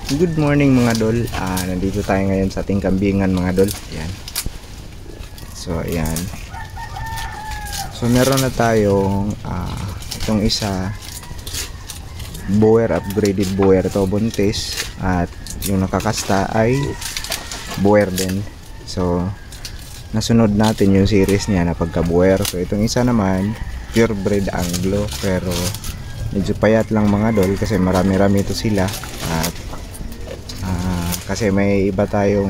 Good morning mga dol. Nandito tayo ngayon sa ating kambingan mga dol. Ayan. So ayan. So meron na tayong itong isa Boer, upgraded Boer to buntis, at yung nakakasta ay Boer din. So nasunod natin yung series niya na pagka Boer. So itong isa naman purebred Anglo, pero medyo payat lang mga dol kasi marami-rami ito sila. At kasi may iba tayong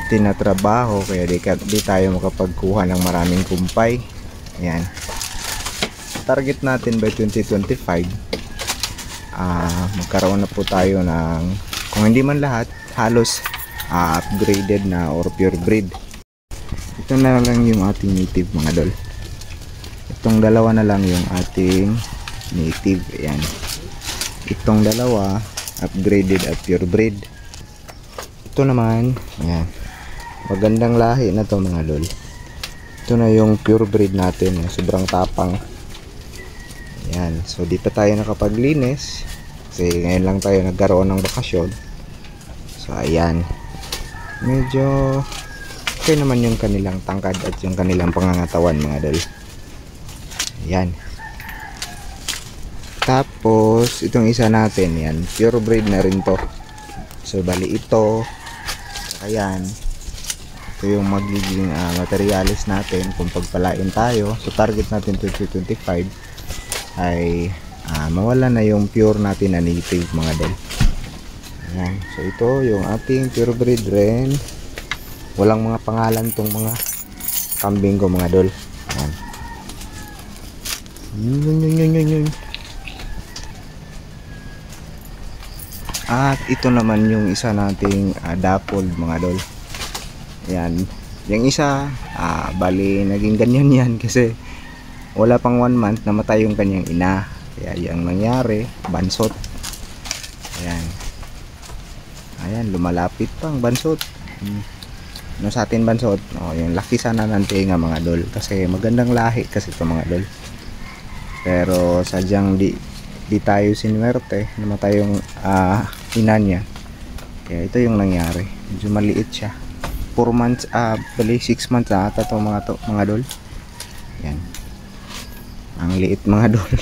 tinatrabaho, kaya di tayo makapagkuha ng maraming kumpay. Ayan. Target natin by 2025 magkaroon na po tayo ng, kung hindi man lahat, halos upgraded na or pure breed. Ito na lang yung ating native mga dol. Itong dalawa na lang yung ating native. Ayan. Itong dalawa upgraded at pure breed. Ito naman, ayan, magandang lahi na to mga lol. Ito na yung pure breed natin, sobrang tapang. Ayan, so di pa tayo nakapaglinis kasi ngayon lang tayo nagkaroon ng bakasyon. So ayan, medyo okay naman yung kanilang tangkad at yung kanilang pangangatawan mga dol. Ayan. Tapos itong isa natin, yan, pure breed na rin to. So bali ito, ayan, ito yung magiging materialis natin kung pagpalain tayo. So target natin 2025 ay mawala na yung pure natin na native mga dol. Ayan. So ito yung ating pure breed rin. Walang mga pangalan tong mga kambing ko mga dol. Ayan. Yun. At ito naman yung isa nating dappled mga dol. Ayan. Yung isa, bali naging ganyan yan kasi wala pang 1 month namatay yung kanyang ina. Kaya yung nangyari, bansot. Ayan. Ayan, lumalapit pang bansot. No, sa atin bansot, yung laki sana ng tenga mga dol. Kasi magandang lahi kasi ito mga dol. Pero sadyang di tayo sinwerte, namatay yung ina niya. Kaya ito yung nangyari. Medyo maliit siya. 4 months, bali 6 months na ata to mga dol. Yan. Ang liit mga dol.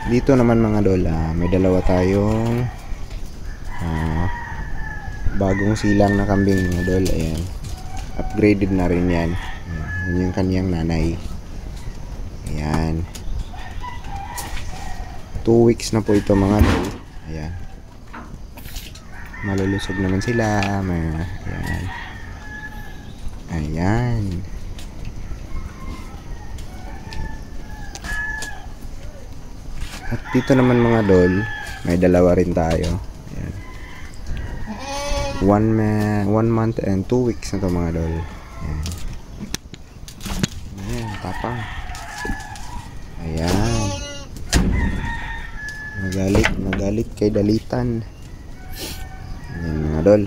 Dito naman mga dol, may dalawa tayong bagong silang na kambing mga dol. Ayan. Upgraded na rin yan. Yan yung kanyang nanay. Ayan. 2 weeks na po ito mga dol. Ayan. Malulusog naman sila. Ayan. Ayan. At dito naman mga dol, may dalawa rin tayo. Ayan. 1 month and 2 weeks na to mga dol. Ayan. Ayan, tapang. Ayan. Nagalit kay dalitan. Ayan mga dol.